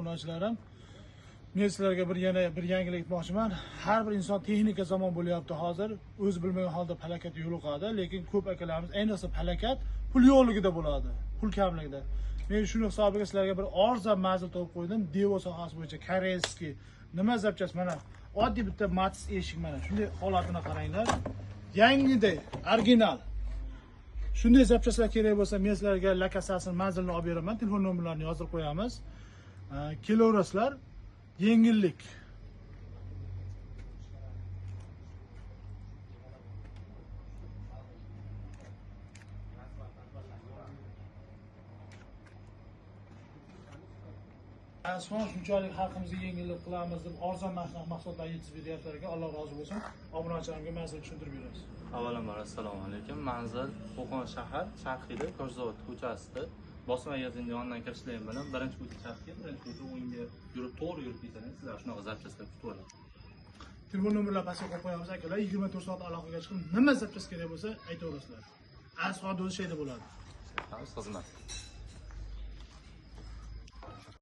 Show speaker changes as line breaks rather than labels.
Obunachilarim, men sizlarga bir yangilik aytmoqchiman. Har bir inson texnika zamon bo'lyapti hozir. O'zi bilmagan holda falokat yo'liqadi, lekin ko'p akalarimiz ayniqsa falokat pul yo'qligida bo'ladi, pul kamligida. Men shuni hisobiga sizlarga bir arzon manzil topib qo'ydim. Devo sohasi bo'yicha koreyskiy nima zapchast mana oddiy bitta Matiz eshik mana shunday holatini qaranglar. Yangiday, original. Shunday zapchastlar kerak bo'lsa, men sizlarga lokatsiyasini, manzilini olib beraman. Telefon nomerlarini yozib qo'yamiz. Kelaverasizlar. Yengillik. Son shunchalik xalqimizga yengillik qilamiz deb arzon narxda mahsulotlar yetkazib beryaptilarga Alloh rozi bo'lsin. Obunachilarimga manzil tushuntirib beramiz.
Avvalambor assalomu alaykum. Manzil Qo'qon shahar Sharqiyda Ko'chzavod ko'chasida bosma magazinga yonidan kirishlaring bilan birinchi ko'cha chapga, birinchi ko'cha o'ngga yurib to'g'ri yurib ketsangiz sizlar shunaqa zapchastlar kutib oladi.
Telefon nomerlarini pastga qo'yib qo'yamiz akalar. 24 soat aloqaga chiqib, nima zapchast kerak bo'lsa aytaverasizlar. Asl hodisa shayda bo'ladi.
Xizmat.